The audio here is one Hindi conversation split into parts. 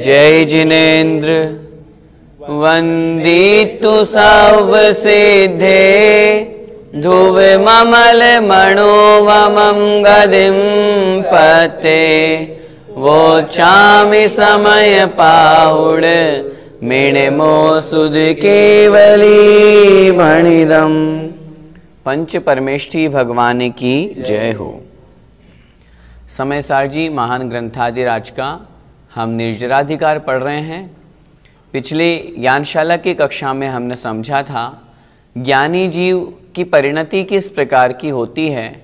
जय जिनेन्द्र वंदितु सर्वसिद्धे ध्रुव ममल मनोवमं गदिं पते वोचामि समय पाहुड़ मिणमो सुध केवली भणिदम। पंच परमेष्ठी भगवान की जय हो। समय सार जी महान ग्रंथादिराज का हम निर्जराधिकार पढ़ रहे हैं। पिछले ज्ञानशाला की कक्षा में हमने समझा था ज्ञानी जीव की परिणति किस प्रकार की होती है।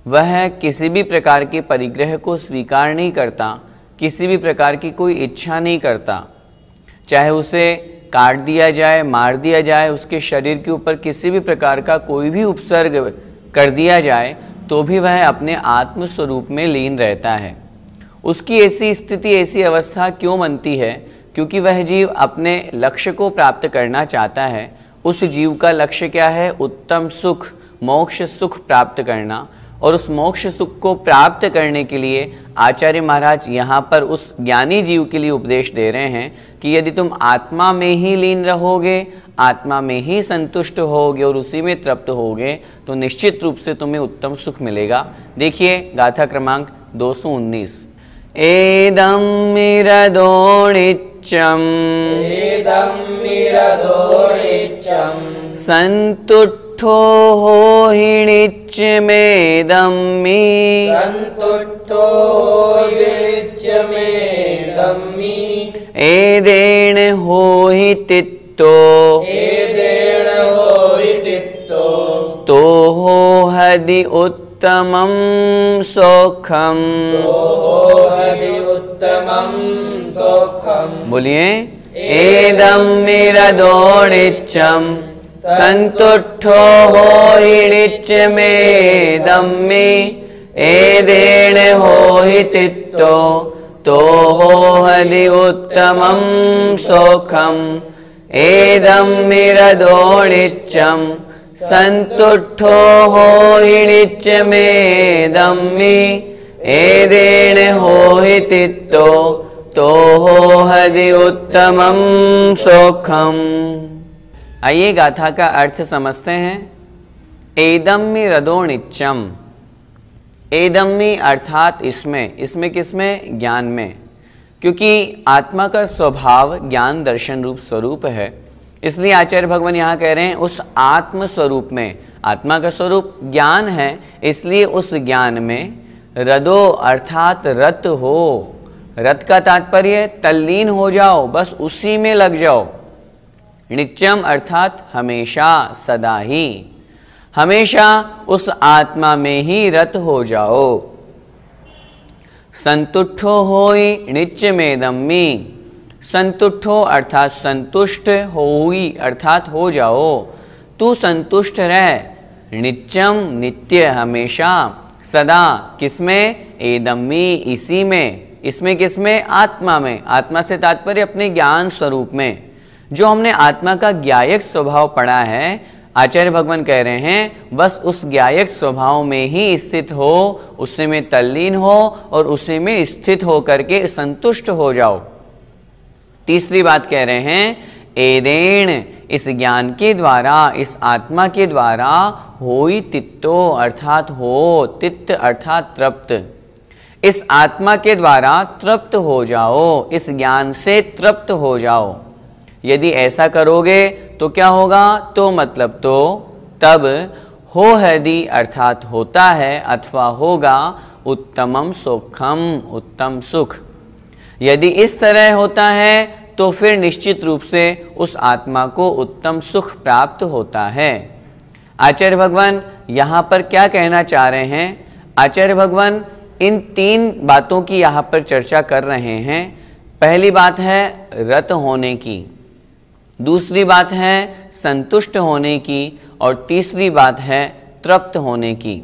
वह किसी भी प्रकार के परिग्रह को स्वीकार नहीं करता, किसी भी प्रकार की कोई इच्छा नहीं करता। चाहे उसे काट दिया जाए, मार दिया जाए, उसके शरीर के ऊपर किसी भी प्रकार का कोई भी उपसर्ग कर दिया जाए तो भी वह अपने आत्म स्वरूप में लीन रहता है। उसकी ऐसी स्थिति, ऐसी अवस्था क्यों बनती है? क्योंकि वह जीव अपने लक्ष्य को प्राप्त करना चाहता है। उस जीव का लक्ष्य क्या है? उत्तम सुख, मोक्ष सुख प्राप्त करना। और उस मोक्ष सुख को प्राप्त करने के लिए आचार्य महाराज यहाँ पर उस ज्ञानी जीव के लिए उपदेश दे रहे हैं कि यदि तुम आत्मा में ही लीन रहोगे, आत्मा में ही संतुष्ट होगे और उसी में तृप्त होगे तो निश्चित रूप से तुम्हें उत्तम सुख मिलेगा। देखिए गाथा क्रमांक 219। एदं मिरदोणिच्चं संतुष्टो होहिणिच्यमेदं मे एदेन होहितित्तो तो हो हदि उत्तमं सौखम। बोलिए एदं मिरदोणिच्चं संतुष्टो होहिणिच्यमेदं मे एदेन होहितित्तो तो हो हदि उत्तमं सौखम। एदं मिरदोणिच्चं संतुष्टो होहिणिच्यमेदं मे एदेन होहितित्तो तो हो हदि उत्तमं सौखम। आइए गाथा का अर्थ समझते हैं। एदम्मि रदोणिच्यम। एदम्मि अर्थात इसमें किसमें? ज्ञान में। क्योंकि आत्मा का स्वभाव ज्ञान दर्शन रूप स्वरूप है, इसलिए आचार्य भगवान यहाँ कह रहे हैं उस आत्म स्वरूप में। आत्मा का स्वरूप ज्ञान है, इसलिए उस ज्ञान में रदो अर्थात रत हो। रत का तात्पर्य तल्लीन हो जाओ, बस उसी में लग जाओ। नित्यम अर्थात हमेशा, सदा ही, हमेशा उस आत्मा में ही रत हो जाओ। संतुष्टो होई नित्यमेदम्मि। संतुष्टो अर्थात संतुष्ट होई अर्थात हो जाओ। तू संतुष्ट रह। नित्यम नित्य, हमेशा, सदा, किसमें? एदम्मि इसी में। इसमें किसमें? आत्मा में। आत्मा से तात्पर्य अपने ज्ञान स्वरूप में। जो हमने आत्मा का ज्ञायक स्वभाव पढ़ा है, आचार्य भगवान कह रहे हैं बस उस ज्ञायक स्वभाव में ही स्थित हो, उसी में तल्लीन हो और उसी में स्थित हो करके संतुष्ट हो जाओ। तीसरी बात कह रहे हैं एदेन, इस ज्ञान के द्वारा, इस आत्मा के द्वारा होई तित्तो अर्थात हो, तित्त अर्थात तृप्त। इस आत्मा के द्वारा तृप्त हो जाओ, इस ज्ञान से तृप्त हो जाओ। यदि ऐसा करोगे तो क्या होगा? तो मतलब तो तब हो हदि अर्थात होता है अथवा होगा उत्तमम सुखम, उत्तम सुख। यदि इस तरह होता है तो फिर निश्चित रूप से उस आत्मा को उत्तम सुख प्राप्त होता है। आचार्य भगवान यहाँ पर क्या कहना चाह रहे हैं? आचार्य भगवान इन तीन बातों की यहाँ पर चर्चा कर रहे हैं। पहली बात है रत होने की, दूसरी बात है संतुष्ट होने की, और तीसरी बात है तृप्त होने की।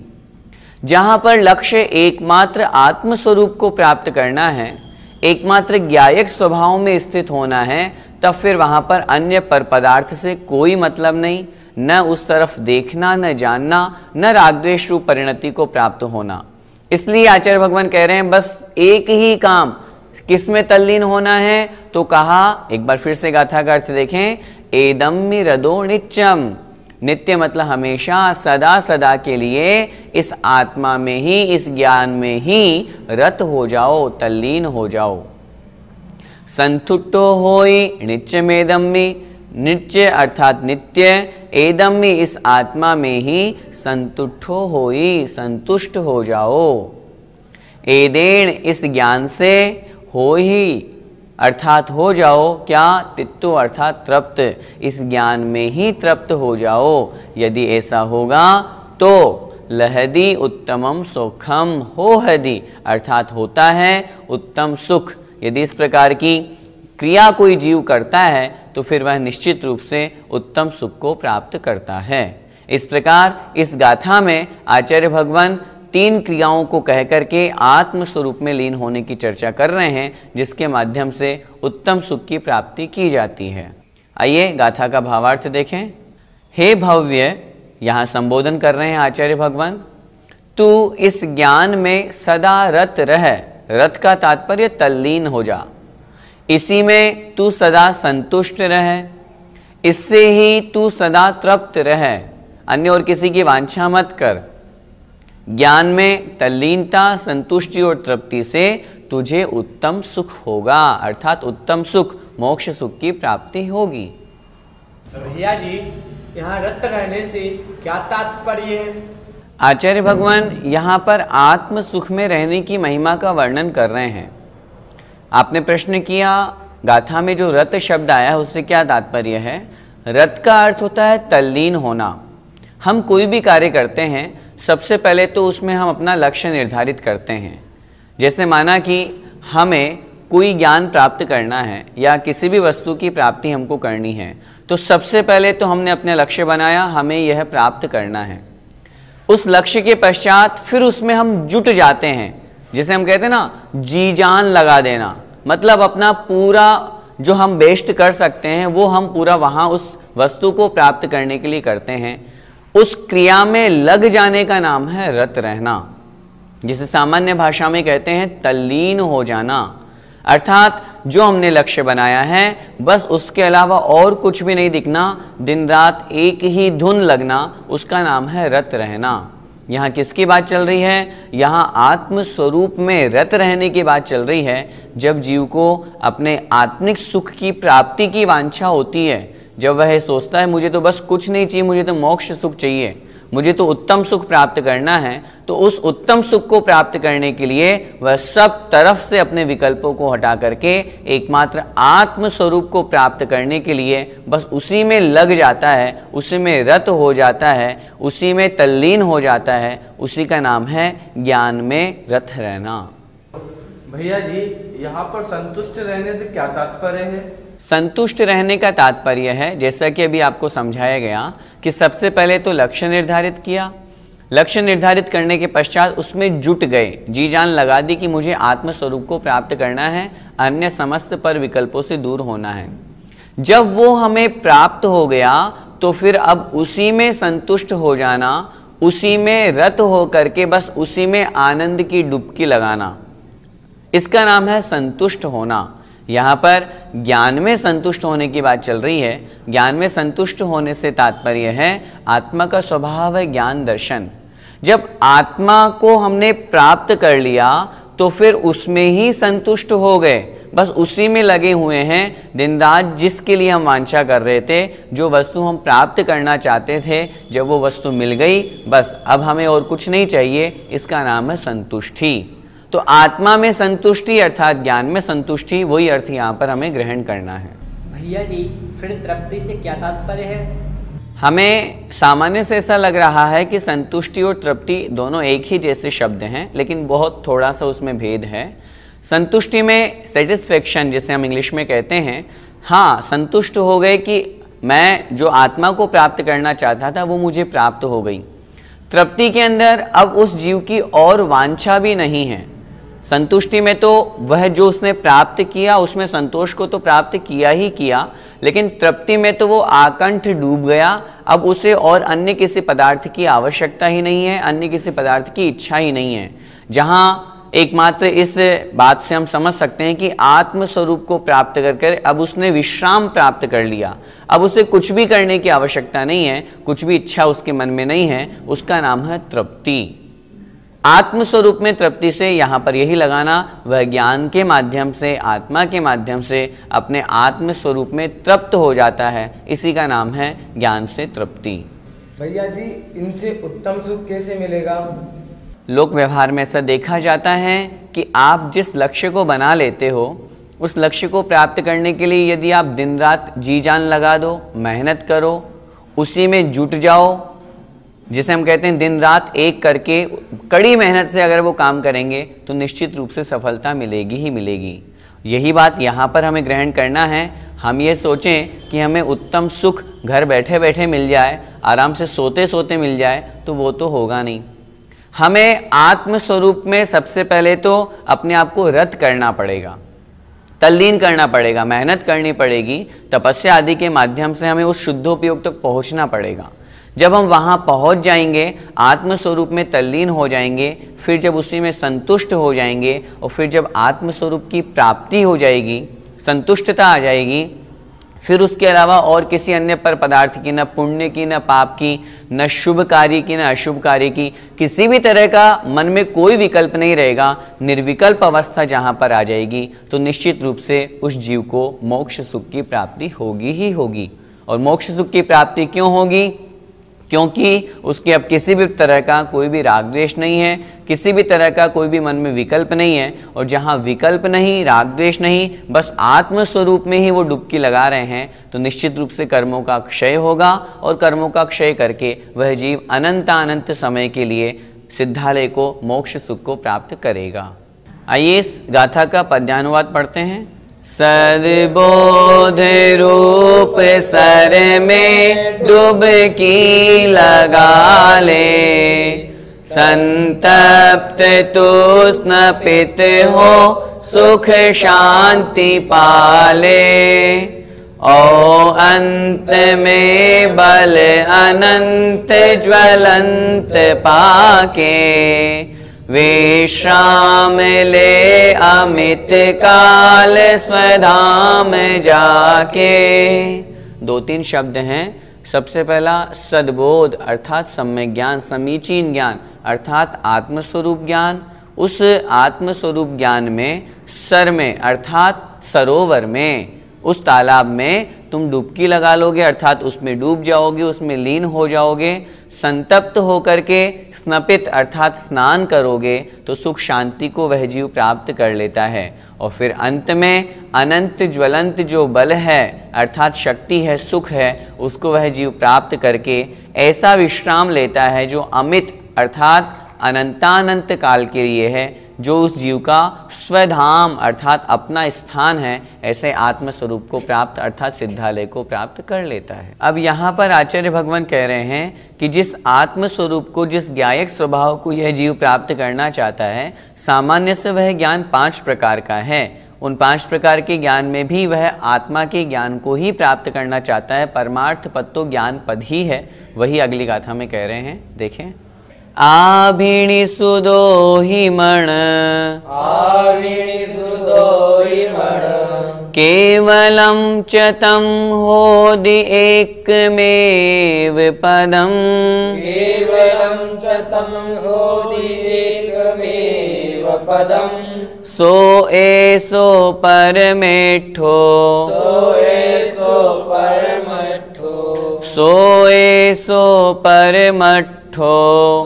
जहां पर लक्ष्य एकमात्र आत्मस्वरूप को प्राप्त करना है, एकमात्र ज्ञायक स्वभाव में स्थित होना है, तब फिर वहां पर अन्य पर पदार्थ से कोई मतलब नहीं, न उस तरफ देखना, न जानना, न रागद्वेष रूप परिणति को प्राप्त होना। इसलिए आचार्य भगवान कह रहे हैं बस एक ही काम, किसमें तल्लीन होना है, तो कहा, एक बार फिर से गाथा का अर्थ देखें, एदम्मि रदो नित्यम, नित्य मतलब हमेशा, सदा सदा के लिए इस आत्मा में ही, इस ज्ञान में ही रत हो जाओ, तल्लीन हो जाओ। संतुष्टो होई नित्यमेदम्मि, नित्य अर्थात नित्य, एदम्मि इस आत्मा में ही संतुष्टो होई, संतुष्ट हो जाओ। एदेन इस ज्ञान से, हो ही अर्थात हो जाओ, क्या, तित्तो अर्थात तृप्त, इस ज्ञान में ही तृप्त हो जाओ। यदि ऐसा होगा तो लहदी उत्तमम सुखम हो हदी, अर्थात होता है उत्तम सुख। यदि इस प्रकार की क्रिया कोई जीव करता है तो फिर वह निश्चित रूप से उत्तम सुख को प्राप्त करता है। इस प्रकार इस गाथा में आचार्य भगवान तीन क्रियाओं को कह करके आत्म स्वरूप में लीन होने की चर्चा कर रहे हैं, जिसके माध्यम से उत्तम सुख की प्राप्ति की जाती है। आइए गाथा का भावार्थ देखें। हे भव्य, यहाँ संबोधन कर रहे हैं आचार्य भगवान, तू इस ज्ञान में सदा रत रह, रत का तात्पर्य तल्लीन हो जा, इसी में तू सदा संतुष्ट रह, इससे ही तू सदा तृप्त रह, अन्य और किसी की वांछा मत कर। ज्ञान में तल्लीनता, संतुष्टि और तृप्ति से तुझे उत्तम सुख होगा, अर्थात उत्तम सुख, मोक्ष सुख की प्राप्ति होगी। भैया जी, यहाँ रत रहने से क्या तात्पर्य है? आचार्य भगवान यहाँ पर आत्म सुख में रहने की महिमा का वर्णन कर रहे हैं। आपने प्रश्न किया गाथा में जो रत शब्द आया है उससे क्या तात्पर्य है। रत का अर्थ होता है तल्लीन होना। हम कोई भी कार्य करते हैं सबसे पहले तो उसमें हम अपना लक्ष्य निर्धारित करते हैं। जैसे माना कि हमें कोई ज्ञान प्राप्त करना है या किसी भी वस्तु की प्राप्ति हमको करनी है, तो सबसे पहले तो हमने अपने लक्ष्य बनाया, हमें यह प्राप्त करना है। उस लक्ष्य के पश्चात फिर उसमें हम जुट जाते हैं, जिसे हम कहते हैं ना जी जान लगा देना, मतलब अपना पूरा जो हम बेस्ट कर सकते हैं वो हम पूरा वहाँ उस वस्तु को प्राप्त करने के लिए करते हैं। उस क्रिया में लग जाने का नाम है रत रहना, जिसे सामान्य भाषा में कहते हैं तल्लीन हो जाना। अर्थात जो हमने लक्ष्य बनाया है बस उसके अलावा और कुछ भी नहीं दिखना, दिन रात एक ही धुन लगना, उसका नाम है रत रहना। यहाँ किसकी बात चल रही है? यहाँ आत्म स्वरूप में रत रहने की बात चल रही है। जब जीव को अपने आत्मिक सुख की प्राप्ति की वांछा होती है, जब वह सोचता है मुझे तो बस कुछ नहीं चाहिए, मुझे तो मोक्ष सुख चाहिए, मुझे तो उत्तम सुख प्राप्त करना है, तो उस उत्तम सुख को प्राप्त करने के लिए वह सब तरफ से अपने विकल्पों को हटा करके एकमात्र आत्म स्वरूप को प्राप्त करने के लिए बस उसी में लग जाता है, उसी में रत हो जाता है, उसी में तल्लीन हो जाता है। उसी का नाम है ज्ञान में रत रहना। भैया जी, यहाँ पर संतुष्ट रहने से क्या तात्पर्य है? संतुष्ट रहने का तात्पर्य है, जैसा कि अभी आपको समझाया गया कि सबसे पहले तो लक्ष्य निर्धारित किया, लक्ष्य निर्धारित करने के पश्चात उसमें जुट गए, जी जान लगा दी कि मुझे आत्म स्वरूप को प्राप्त करना है, अन्य समस्त पर विकल्पों से दूर होना है। जब वो हमें प्राप्त हो गया तो फिर अब उसी में संतुष्ट हो जाना, उसी में रत हो करके बस उसी में आनंद की डुबकी लगाना, इसका नाम है संतुष्ट होना। यहाँ पर ज्ञान में संतुष्ट होने की बात चल रही है। ज्ञान में संतुष्ट होने से तात्पर्य है आत्मा का स्वभाव है ज्ञान दर्शन। जब आत्मा को हमने प्राप्त कर लिया तो फिर उसमें ही संतुष्ट हो गए, बस उसी में लगे हुए हैं दिन रात। जिसके लिए हम वांछा कर रहे थे, जो वस्तु हम प्राप्त करना चाहते थे, जब वो वस्तु मिल गई बस अब हमें और कुछ नहीं चाहिए, इसका नाम है संतुष्टि। तो आत्मा में संतुष्टि अर्थात ज्ञान में संतुष्टि, वही अर्थ यहाँ पर हमें ग्रहण करना है। भैया जी, फिर तृप्ति से क्या तात्पर्य है? हमें सामान्य से ऐसा लग रहा है कि संतुष्टि और तृप्ति दोनों एक ही जैसे शब्द हैं, लेकिन बहुत थोड़ा सा उसमें भेद है। संतुष्टि में सेटिस्फेक्शन, जिसे हम इंग्लिश में कहते हैं, हाँ संतुष्ट हो गए कि मैं जो आत्मा को प्राप्त करना चाहता था वो मुझे प्राप्त हो गई। तृप्ति के अंदर अब उस जीव की और वांछा भी नहीं है। संतुष्टि में तो वह जो उसने प्राप्त किया उसमें संतोष को तो प्राप्त किया ही किया, लेकिन तृप्ति में तो वो आकंठ डूब गया। अब उसे और अन्य किसी पदार्थ की आवश्यकता ही नहीं है, अन्य किसी पदार्थ की इच्छा ही नहीं है। जहाँ एकमात्र इस बात से हम समझ सकते हैं कि आत्म स्वरूप को प्राप्त कर अब उसने विश्राम प्राप्त कर लिया। अब उसे कुछ भी करने की आवश्यकता नहीं है, कुछ भी इच्छा उसके मन में नहीं है। उसका नाम है तृप्ति। आत्म स्वरूप में तृप्ति से यहाँ पर यही लगाना, वह ज्ञान के माध्यम से, आत्मा के माध्यम से अपने आत्म स्वरूप में तृप्त हो जाता है। इसी का नाम है ज्ञान से तृप्ति। भैया जी, इनसे उत्तम सुख कैसे मिलेगा? लोक व्यवहार में ऐसा देखा जाता है कि आप जिस लक्ष्य को बना लेते हो, उस लक्ष्य को प्राप्त करने के लिए यदि आप दिन रात जी जान लगा दो, मेहनत करो, उसी में जुट जाओ, जिसे हम कहते हैं दिन रात एक करके कड़ी मेहनत से अगर वो काम करेंगे तो निश्चित रूप से सफलता मिलेगी ही मिलेगी। यही बात यहाँ पर हमें ग्रहण करना है। हम ये सोचें कि हमें उत्तम सुख घर बैठे बैठे मिल जाए, आराम से सोते सोते मिल जाए, तो वो तो होगा नहीं। हमें आत्म स्वरूप में सबसे पहले तो अपने आप को रत करना पड़ेगा, तल्लीन करना पड़ेगा, मेहनत करनी पड़ेगी। तपस्या आदि के माध्यम से हमें उस शुद्धोपयोग तक पहुंचना पड़ेगा। जब हम वहां पहुंच जाएंगे, आत्म स्वरूप में तल्लीन हो जाएंगे, फिर जब उसी में संतुष्ट हो जाएंगे और फिर जब आत्म स्वरूप की प्राप्ति हो जाएगी, संतुष्टता आ जाएगी, फिर उसके अलावा और किसी अन्य पर पदार्थ की, न पुण्य की, न पाप की, न शुभ कार्य की, न अशुभ कार्य की, किसी भी तरह का मन में कोई विकल्प नहीं रहेगा। निर्विकल्प अवस्था जहां पर आ जाएगी तो निश्चित रूप से उस जीव को मोक्ष सुख की प्राप्ति होगी ही होगी। और मोक्ष सुख की प्राप्ति क्यों होगी? क्योंकि उसके अब किसी भी तरह का कोई भी राग द्वेष नहीं है, किसी भी तरह का कोई भी मन में विकल्प नहीं है। और जहाँ विकल्प नहीं, राग द्वेष नहीं, बस आत्म स्वरूप में ही वो डुबकी लगा रहे हैं, तो निश्चित रूप से कर्मों का क्षय होगा। और कर्मों का क्षय करके वह जीव अनंत समय के लिए सिद्धालय को, मोक्ष सुख को प्राप्त करेगा। आइए इस गाथा का पद्यानुवाद पढ़ते हैं। सद्बोध रूप सर में डुबकी लगा ले, संतप्त तूष्ण पित हो सुख शांति पाले। ओ अंत में बल अनंत ज्वलंत पाके, विश्राम ले अमित काल स्वधाम जाके। दो तीन शब्द हैं। सबसे पहला सद्बोध अर्थात सम्यक ज्ञान, समीचीन ज्ञान अर्थात आत्मस्वरूप ज्ञान। उस आत्मस्वरूप ज्ञान में सर में अर्थात सरोवर में, उस तालाब में तुम डुबकी लगा लोगे, अर्थात उसमें डूब जाओगे, उसमें लीन हो जाओगे। संतप्त होकर के स्नपित अर्थात स्नान करोगे तो सुख शांति को वह जीव प्राप्त कर लेता है। और फिर अंत में अनंत ज्वलंत जो बल है अर्थात शक्ति है, सुख है, उसको वह जीव प्राप्त करके ऐसा विश्राम लेता है जो अमित अर्थात अनंतानंत काल के लिए है, जो उस जीव का स्वधाम अर्थात अपना स्थान है, ऐसे आत्मस्वरूप को प्राप्त अर्थात सिद्धालय को प्राप्त कर लेता है। अब यहाँ पर आचार्य भगवान कह रहे हैं कि जिस आत्मस्वरूप को, जिस ज्ञायक स्वभाव को यह जीव प्राप्त करना चाहता है, सामान्य से वह ज्ञान 5 प्रकार का है। उन 5 प्रकार के ज्ञान में भी वह आत्मा के ज्ञान को ही प्राप्त करना चाहता है। परमार्थ पद तो ज्ञान पद ही है, वही अगली गाथा में कह रहे हैं। देखें। आभिणी सुदोहि मण, आभिणी सुदोहि मण, केवलं च तं होदि एकमेव पदम्, केवलं च तं होदि एकमेव पदम्। सो एसो परमेठो, सो एसो परमठो, सो एसो परमठो,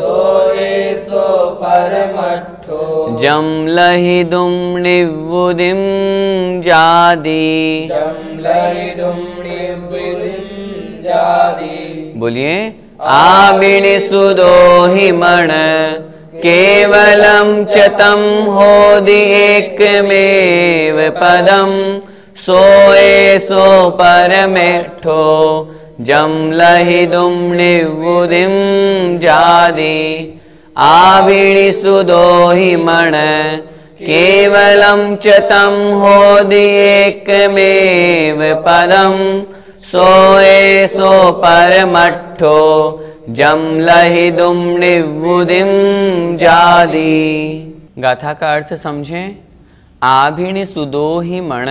सो एसो परमठो। जम लहिदुम निवुदिम जादी, जम लहिदुम निवुदिम जादी। बोलिए आबिणी सुदोहि मण केवलम च तम होदि एकमेव पदम सोए सो परमेठो जम लहिदुम निवुदिम जादि आबिणी सुदोहि मण केवलम च तम होदि एकमेव पदम सोए सो परमट्ठो जम लहिदुम निवुदिम जादि। गाथा का अर्थ समझें। आभिणी सुदोहि मण,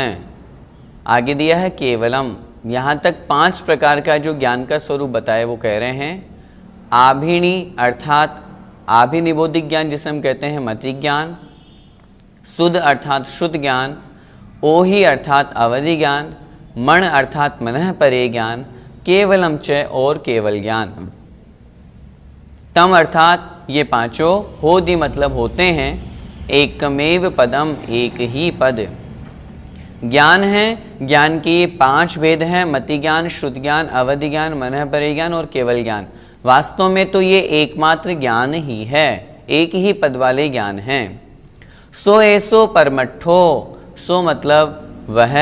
आगे दिया है केवलम। यहाँ तक 5 प्रकार का जो ज्ञान का स्वरूप बताया वो कह रहे हैं। आभिणी अर्थात आभिनिबोधिक ज्ञान जिसे हम कहते हैं मति ज्ञान, सुध अर्थात शुद्ध ज्ञान, ओहि अर्थात अवधि ज्ञान, मण अर्थात मनः परे ज्ञान, केवलम च और केवल ज्ञान, तम अर्थात ये पांचों, होदि मतलब होते हैं, एकमेव पदम एक ही पद। ज्ञान है, ज्ञान के ये 5 भेद हैं, मति ज्ञान, श्रुत ज्ञान, अवधि ज्ञान, मनः परे ज्ञान और केवल ज्ञान। वास्तव में तो ये एकमात्र ज्ञान ही है, एक ही पद वाले ज्ञान हैं। सो ऐसो परमट्ठो, सो मतलब वह,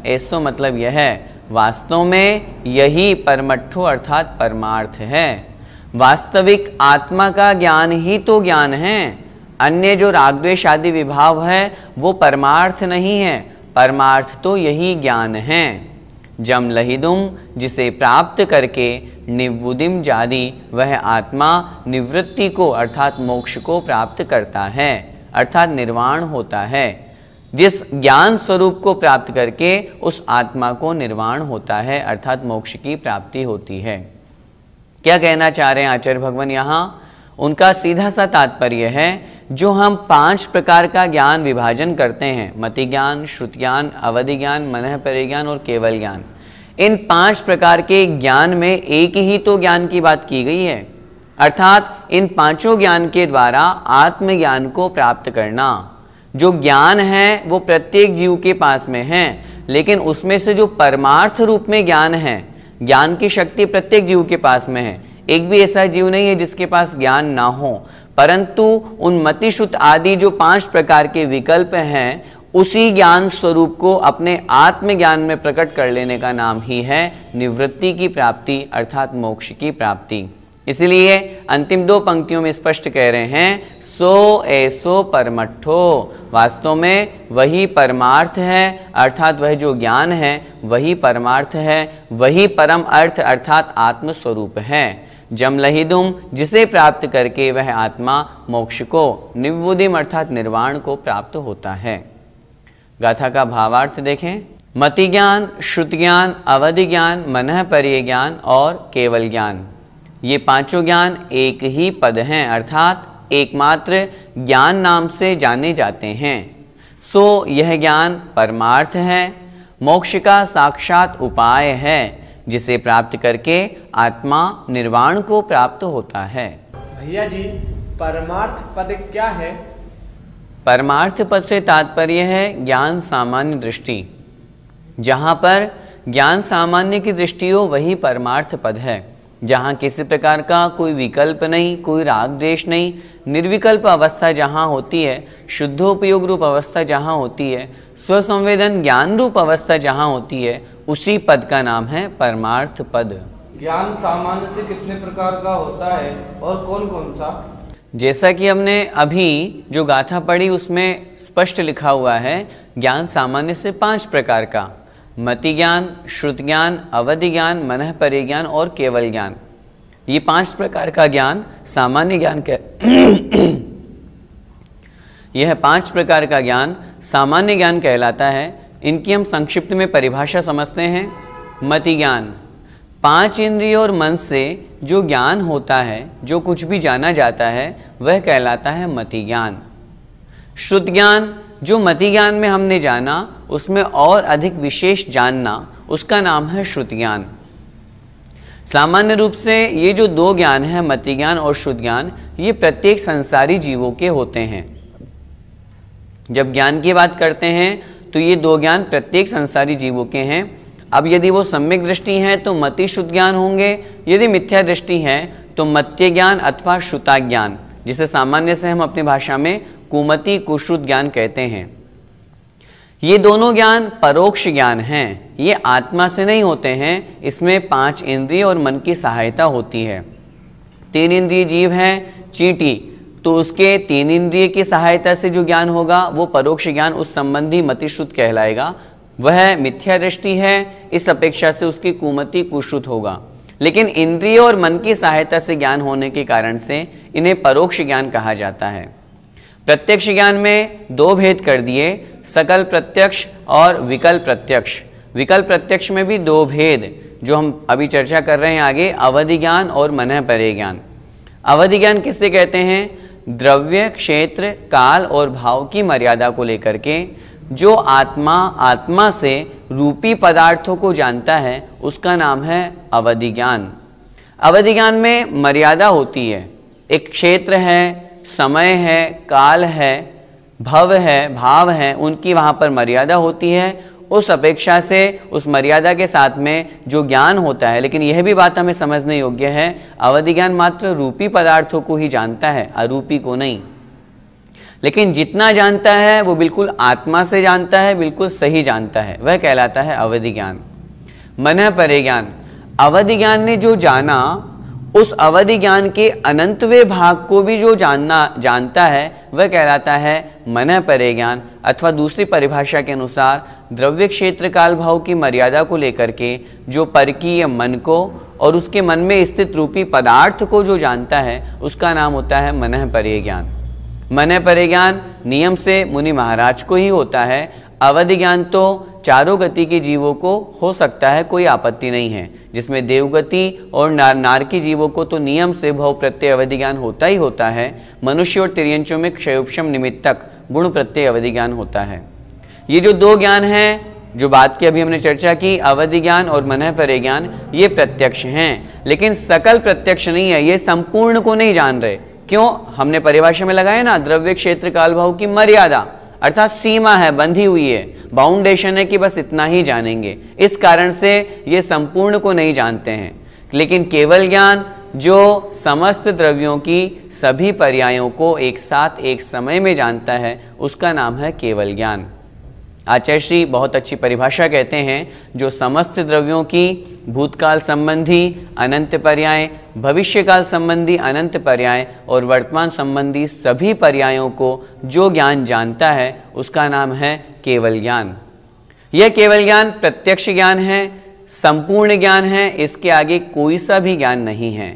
ऐसो मतलब यह, वास्तव में यही परमट्ठो अर्थात परमार्थ है। वास्तविक आत्मा का ज्ञान ही तो ज्ञान है। अन्य जो राग द्वेष आदि विभाव है वो परमार्थ नहीं है, परमार्थ तो यही ज्ञान है। जम लहिदुम, जिसे प्राप्त करके निवुदिम जादि, वह आत्मा निवृत्ति को अर्थात मोक्ष को प्राप्त करता है, अर्थात निर्वाण होता है। जिस ज्ञान स्वरूप को प्राप्त करके उस आत्मा को निर्वाण होता है, अर्थात मोक्ष की प्राप्ति होती है। क्या कहना चाह रहे हैं आचार्य भगवान यहाँ? उनका सीधा सा तात्पर्य है, जो हम 5 प्रकार का ज्ञान विभाजन करते हैं, मति ज्ञान, श्रुत ज्ञान, अवधि ज्ञान, मनः परे ज्ञान और केवल ज्ञान, इन 5 प्रकार के ज्ञान में एक ही तो ज्ञान की बात की गई है, अर्थात इन 5 ज्ञान के द्वारा आत्मज्ञान को प्राप्त करना। जो ज्ञान है वो प्रत्येक जीव के पास में है, लेकिन उसमें से जो परमार्थ रूप में ज्ञान है, ज्ञान की शक्ति प्रत्येक जीव के पास में है। एक भी ऐसा जीव नहीं है जिसके पास ज्ञान ना हो, परंतु उन मति श्रुत आदि जो 5 प्रकार के विकल्प हैं, उसी ज्ञान स्वरूप को अपने आत्मज्ञान में प्रकट कर लेने का नाम ही है निवृत्ति की प्राप्ति, अर्थात मोक्ष की प्राप्ति। इसलिए अंतिम 2 पंक्तियों में स्पष्ट कह रहे हैं, सो ऐसो परमट्ठो, वास्तव में वही परमार्थ है, अर्थात वह जो ज्ञान है वही परमार्थ है, वही परम अर्थ अर्थात आत्म स्वरूप है। जम लहिदुम, जिसे प्राप्त करके वह आत्मा मोक्ष को, निवुदिम अर्थात निर्वाण को प्राप्त होता है। गाथा का भावार्थ देखें। मति ज्ञान, श्रुत ज्ञान, अवधि ज्ञान, मनः परे ज्ञान और केवल ज्ञान, ये 5 ज्ञान एक ही पद हैं, अर्थात एकमात्र ज्ञान नाम से जाने जाते हैं। सो यह ज्ञान परमार्थ है, मोक्ष का साक्षात उपाय है, जिसे प्राप्त करके आत्मा निर्वाण को प्राप्त होता है। भैया जी, परमार्थ पद क्या है? परमार्थ पद से तात्पर्य है ज्ञान सामान्य दृष्टि। जहाँ पर ज्ञान सामान्य की दृष्टि हो वही परमार्थ पद है, जहाँ किसी प्रकार का कोई विकल्प नहीं, कोई राग द्वेष नहीं, निर्विकल्प अवस्था जहाँ होती है, शुद्धोपयोग रूप अवस्था जहाँ होती है, स्वसंवेदन ज्ञान रूप अवस्था जहाँ होती है, उसी पद का नाम है परमार्थ पद। ज्ञान सामान्य से कितने प्रकार का होता है और कौन कौन सा? जैसा कि हमने अभी जो गाथा पढ़ी उसमें स्पष्ट लिखा हुआ है, ज्ञान सामान्य से 5 प्रकार का, मति ज्ञान, श्रुत ज्ञान, अवधि ज्ञान, मनः परे ज्ञान और केवल ज्ञान। ये 5 प्रकार का ज्ञान सामान्य ज्ञान यह 5 प्रकार का ज्ञान सामान्य ज्ञान कहलाता है। इनकी हम संक्षिप्त में परिभाषा समझते हैं। मति ज्ञान, 5 इंद्रियों और मन से जो ज्ञान होता है, जो कुछ भी जाना जाता है, वह कहलाता है मति ज्ञान। श्रुत ज्ञान, जो मति ज्ञान में हमने जाना, उसमें और अधिक विशेष जानना, उसका नाम है श्रुत ज्ञान। सामान्य रूप से ये जो 2 ज्ञान है, मति ज्ञान और श्रुत ज्ञान, ये प्रत्येक संसारी जीवों के होते हैं। जब ज्ञान की बात करते हैं तो ये 2 ज्ञान प्रत्येक संसारी जीवों के हैं। अब यदि वो सम्यक दृष्टि है तो मति शुद्ध ज्ञान होंगे, यदि मिथ्या दृष्टि है तो मत्य ज्ञान अथवा श्रुता ज्ञान, जिसे सामान्य से हम अपनी भाषा में कुमति कुश्रुत ज्ञान कहते हैं। ये दोनों ज्ञान परोक्ष ज्ञान हैं, ये आत्मा से नहीं होते हैं। इसमें 5 इंद्रिय और मन की सहायता होती है। 3 इंद्रिय जीव है चींटी, तो उसके 3 इंद्रिय की सहायता से जो ज्ञान होगा वो परोक्ष ज्ञान उस संबंधी मतिश्रुत कहलाएगा। वह मिथ्या दृष्टि है, इस अपेक्षा से उसकी कुमति कुश्रुत होगा। लेकिन इंद्रिय और मन की सहायता से ज्ञान होने के कारण से इन्हें परोक्ष ज्ञान कहा जाता है। प्रत्यक्ष ज्ञान में 2 भेद कर दिए, सकल प्रत्यक्ष और विकल्प प्रत्यक्ष। विकल्प प्रत्यक्ष में भी 2 भेद जो हम अभी चर्चा कर रहे हैं आगे, अवधि ज्ञान और मनः परे ज्ञान। अवधि ज्ञान किससे कहते हैं? द्रव्य, क्षेत्र, काल और भाव की मर्यादा को लेकर के जो आत्मा से रूपी पदार्थों को जानता है उसका नाम है अवधि ज्ञान। अवधि ज्ञान में मर्यादा होती है, एक क्षेत्र है, समय है, काल है, भव है, भाव है, उनकी वहाँ पर मर्यादा होती है। उस अपेक्षा से उस मर्यादा के साथ में जो ज्ञान होता है, लेकिन यह भी बात हमें समझने योग्य है, अवधि ज्ञान मात्र रूपी पदार्थों को ही जानता है, अरूपी को नहीं। लेकिन जितना जानता है वो बिल्कुल आत्मा से जानता है, बिल्कुल सही जानता है, वह कहलाता है अवधि ज्ञान। मनः परे ज्ञान, अवधि ज्ञान ने जो जाना उस अवधि ज्ञान के अनंतवें भाग को भी जो जानता है वह कहलाता है मनः परे ज्ञान। अथवा दूसरी परिभाषा के अनुसार द्रव्य, क्षेत्र, काल, भाव की मर्यादा को लेकर के जो परकीय मन को और उसके मन में स्थित रूपी पदार्थ को जो जानता है उसका नाम होता है मनः परे ज्ञान। मनः परे ज्ञान नियम से मुनि महाराज को ही होता है। अवधि ज्ञान तो चारों गति के जीवों को हो सकता है, कोई आपत्ति नहीं है, जिसमें देवगति और नारकी जीवों को तो नियम से भव प्रत्यय अवधि ज्ञान होता ही होता है। मनुष्य और तिर्यंचों में क्षयोपशम निमित्तक गुण प्रत्यय अवधि ज्ञान होता है। ये जो 2 ज्ञान हैं, जो बात की अभी हमने चर्चा की, अवधि ज्ञान और मनः परे ज्ञान, ये प्रत्यक्ष हैं, लेकिन सकल प्रत्यक्ष नहीं है। ये संपूर्ण को नहीं जान रहे। क्यों? हमने परिभाषा में लगाया ना, द्रव्य, क्षेत्र, काल, भाव की मर्यादा, अर्थात सीमा है, बंधी हुई है, बाउंडेशन है कि बस इतना ही जानेंगे। इस कारण से ये संपूर्ण को नहीं जानते हैं। लेकिन केवल ज्ञान जो समस्त द्रव्यों की सभी पर्यायों को एक साथ एक समय में जानता है उसका नाम है केवल ज्ञान। आचार्य श्री बहुत अच्छी परिभाषा कहते हैं, जो समस्त द्रव्यों की भूतकाल संबंधी अनंत पर्याय, भविष्यकाल संबंधी अनंत पर्याय और वर्तमान संबंधी सभी पर्यायों को जो ज्ञान जानता है उसका नाम है केवल ज्ञान। यह केवल ज्ञान प्रत्यक्ष ज्ञान है, संपूर्ण ज्ञान है, इसके आगे कोई सा भी ज्ञान नहीं है।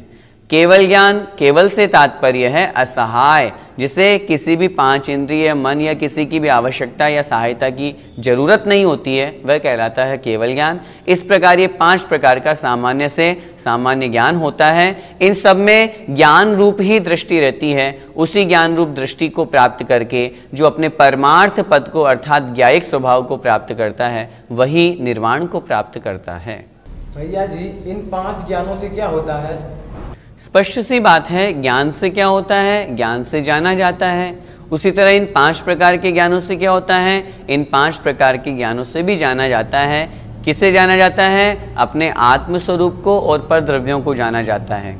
केवल ज्ञान, केवल से तात्पर्य है असहाय, जिसे किसी भी 5 इंद्रिय, मन या किसी की भी आवश्यकता या सहायता की जरूरत नहीं होती है, वह कहलाता है केवल ज्ञान। इस प्रकार ये 5 प्रकार का सामान्य से सामान्य ज्ञान होता है। इन सब में ज्ञान रूप ही दृष्टि रहती है। उसी ज्ञान रूप दृष्टि को प्राप्त करके जो अपने परमार्थ पद को अर्थात ज्ञायिक स्वभाव को प्राप्त करता है वही निर्वाण को प्राप्त करता है। भैया जी, इन 5 ज्ञानों से क्या होता है? स्पष्ट सी बात है, ज्ञान से क्या होता है? ज्ञान से जाना जाता है। उसी तरह इन 5 प्रकार के ज्ञानों से क्या होता है? इन 5 प्रकार के ज्ञानों से भी जाना जाता है। किसे जाना जाता है? अपने आत्मस्वरूप को और पर द्रव्यों को जाना जाता है।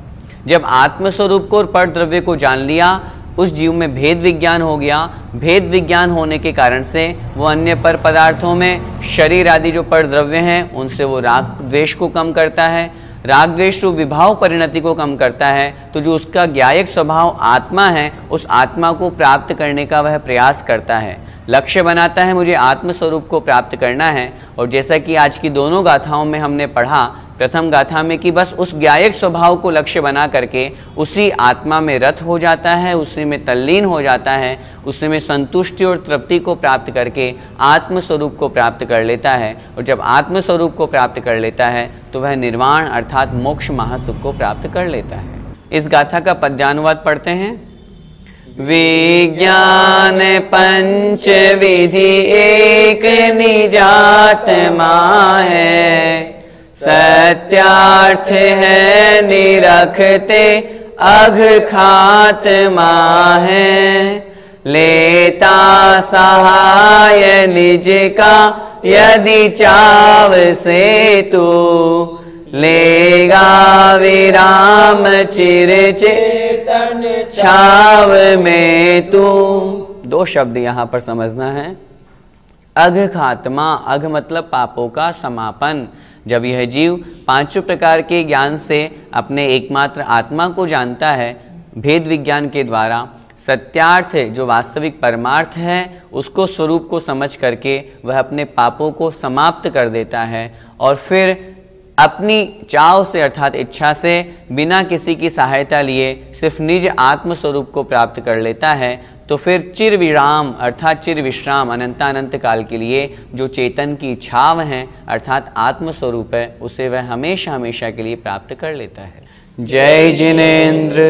जब आत्मस्वरूप को और पर द्रव्य को जान लिया, उस जीव में भेद विज्ञान हो गया। भेद विज्ञान होने के कारण से वो अन्य पर पदार्थों में शरीर आदि जो पर द्रव्य हैं उनसे वो राग द्वेष को कम करता है, राग द्वेष रूप विभाव परिणति को कम करता है। तो जो उसका ज्ञायक स्वभाव आत्मा है, उस आत्मा को प्राप्त करने का वह प्रयास करता है, लक्ष्य बनाता है, मुझे आत्म स्वरूप को प्राप्त करना है। और जैसा कि आज की दोनों गाथाओं में हमने पढ़ा, प्रथम गाथा में कि बस उस ज्ञायक स्वभाव को लक्ष्य बना करके उसी आत्मा में रत हो जाता है, उसी में तल्लीन हो जाता है, उसी में संतुष्टि और तृप्ति को प्राप्त करके आत्म स्वरूप को प्राप्त कर लेता है। और जब आत्म स्वरूप को प्राप्त कर लेता है तो वह निर्वाण अर्थात मोक्ष महासुख को प्राप्त कर लेता है। इस गाथा का पद्यानुवाद पढ़ते हैं। विज्ञान पंच विधि एक निजात्मा है, सत्यार्थ है निरखते अघ खात्मा है। लेता सहाय निज का यदि चाव से तू, लेगा विराम चिर चेतन छाव में तू। दो शब्द यहाँ पर समझना है। अघ खात्मा, अघ मतलब पापों का समापन। जब यह जीव पांचों प्रकार के ज्ञान से अपने एकमात्र आत्मा को जानता है, भेद विज्ञान के द्वारा सत्यार्थ जो वास्तविक परमार्थ है उसको स्वरूप को समझ करके वह अपने पापों को समाप्त कर देता है और फिर अपनी चाव से अर्थात इच्छा से बिना किसी की सहायता लिए सिर्फ निज आत्म स्वरूप को प्राप्त कर लेता है, तो फिर चिर विराम अर्थात चिर विश्राम अनंतानंत काल के लिए जो चेतन की छाव है अर्थात आत्म स्वरूप है उसे वह हमेशा हमेशा के लिए प्राप्त कर लेता है। जय जिनेंद्र।